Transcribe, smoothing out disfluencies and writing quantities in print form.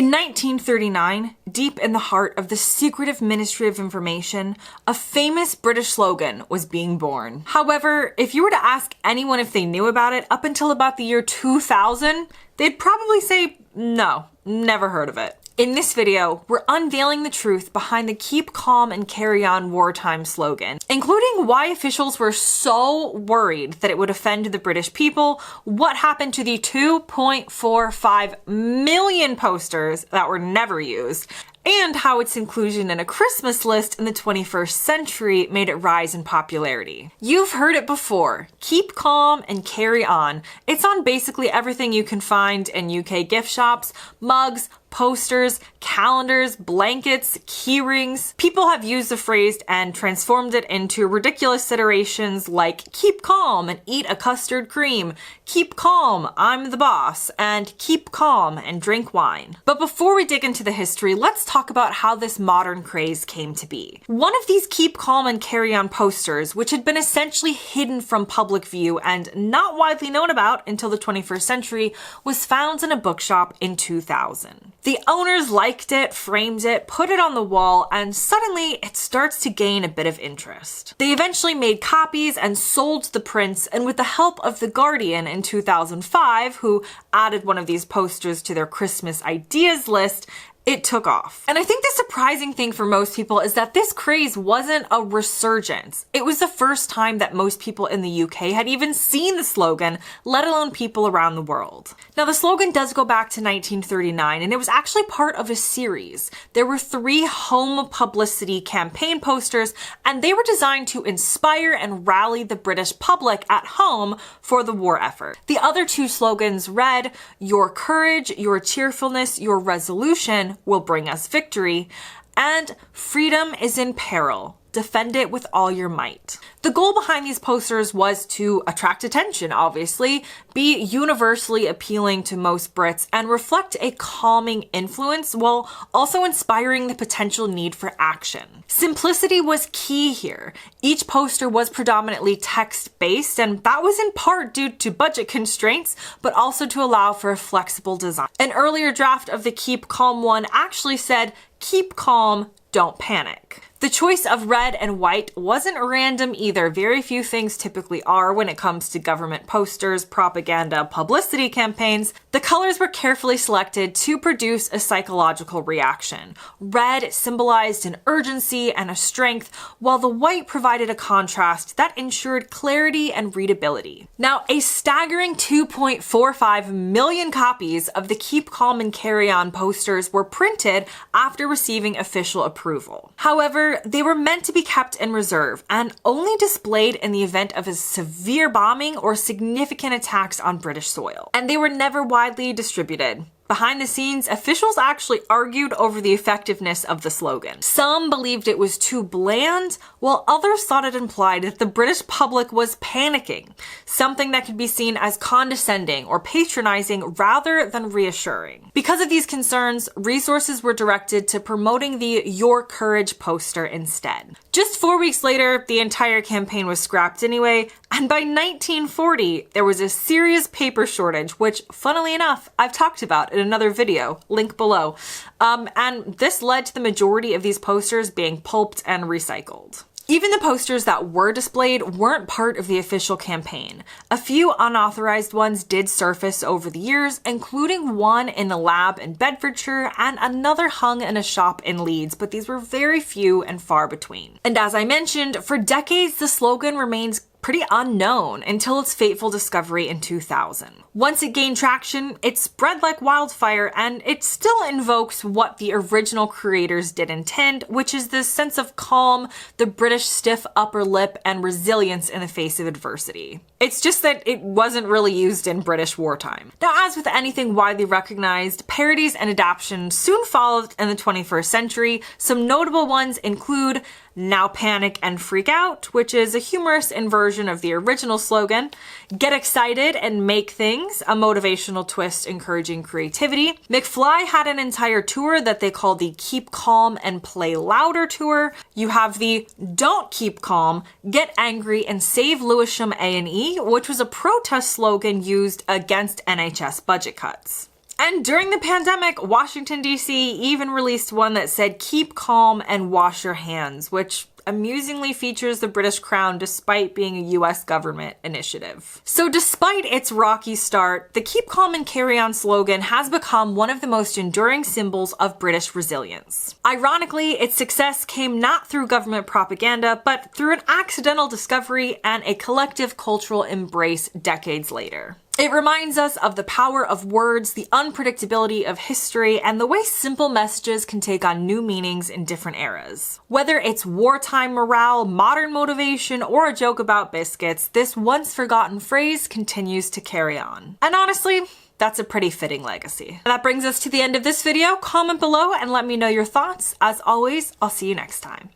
In 1939, deep in the heart of the secretive Ministry of Information, a famous British slogan was being born. However, if you were to ask anyone if they knew about it up until about the year 2000, they'd probably say, no, never heard of it. In this video, we're unveiling the truth behind the Keep Calm and Carry On Wartime slogan, including why officials were so worried that it would offend the British people, what happened to the 2.45 million posters that were never used, and how its inclusion in a Christmas list in the 21st century made it rise in popularity. You've heard it before. Keep calm and carry on. It's on basically everything you can find in UK gift shops, mugs, posters, calendars, blankets, key rings. People have used the phrase and transformed it into ridiculous iterations like keep calm and eat a custard cream, keep calm, I'm the boss, and keep calm and drink wine. But before we dig into the history, let's talk about how this modern craze came to be. One of these keep calm and carry on posters, which had been essentially hidden from public view and not widely known about until the 21st century, was found in a bookshop in 2000. The owners liked it, framed it, put it on the wall, and suddenly it starts to gain a bit of interest. They eventually made copies and sold the prints, and with the help of The Guardian in 2005, who added one of these posters to their Christmas ideas list, it took off. And I think the surprising thing for most people is that this craze wasn't a resurgence. It was the first time that most people in the UK had even seen the slogan, let alone people around the world. Now, the slogan does go back to 1939, and it was actually part of a series. There were 3 home publicity campaign posters, and they were designed to inspire and rally the British public at home for the war effort. The other 2 slogans read, "Your courage, your cheerfulness, your resolution will bring us victory," and "Freedom is in peril. Defend it with all your might." The goal behind these posters was to attract attention, obviously, be universally appealing to most Brits, and reflect a calming influence while also inspiring the potential need for action. Simplicity was key here. Each poster was predominantly text-based, and that was in part due to budget constraints, but also to allow for a flexible design. An earlier draft of the Keep Calm one actually said, "Keep calm, don't panic." The choice of red and white wasn't random either. Very few things typically are when it comes to government posters, propaganda, publicity campaigns. The colors were carefully selected to produce a psychological reaction. Red symbolized an urgency and a strength, while the white provided a contrast that ensured clarity and readability. Now, a staggering 2.45 million copies of the Keep Calm and Carry On posters were printed after receiving official approval. However, they were meant to be kept in reserve and only displayed in the event of a severe bombing or significant attacks on British soil. And they were never widely distributed. Behind the scenes, officials actually argued over the effectiveness of the slogan. Some believed it was too bland, while others thought it implied that the British public was panicking, something that could be seen as condescending or patronizing rather than reassuring. Because of these concerns, resources were directed to promoting the Your Courage poster instead. Just 4 weeks later, the entire campaign was scrapped anyway, and by 1940, there was a serious paper shortage, which, funnily enough, I've talked about in another video, link below. And this led to the majority of these posters being pulped and recycled. Even the posters that were displayed weren't part of the official campaign. A few unauthorized ones did surface over the years, including one in a lab in Bedfordshire and another hung in a shop in Leeds, but these were very few and far between. And as I mentioned, for decades the slogan remains pretty unknown until its fateful discovery in 2000. Once it gained traction, it spread like wildfire, and it still invokes what the original creators did intend, which is this sense of calm, the British stiff upper lip, and resilience in the face of adversity. It's just that it wasn't really used in British wartime. Now, as with anything widely recognized, parodies and adaptations soon followed in the 21st century. Some notable ones include "Now Panic and Freak Out," which is a humorous inversion of the original slogan, "Get Excited and Make Things," a motivational twist encouraging creativity. McFly had an entire tour that they called the Keep Calm and Play Louder tour. You have the Don't Keep Calm, Get Angry and Save Lewisham A&E, which was a protest slogan used against NHS budget cuts. And during the pandemic, Washington, D.C. even released one that said, "Keep calm and wash your hands," which amusingly features the British Crown despite being a US government initiative. So despite its rocky start, the "Keep Calm and Carry On" slogan has become one of the most enduring symbols of British resilience. Ironically, its success came not through government propaganda, but through an accidental discovery and a collective cultural embrace decades later. It reminds us of the power of words, the unpredictability of history, and the way simple messages can take on new meanings in different eras. Whether it's wartime morale, modern motivation, or a joke about biscuits, this once forgotten phrase continues to carry on. And honestly, that's a pretty fitting legacy. That brings us to the end of this video. Comment below and let me know your thoughts. As always, I'll see you next time.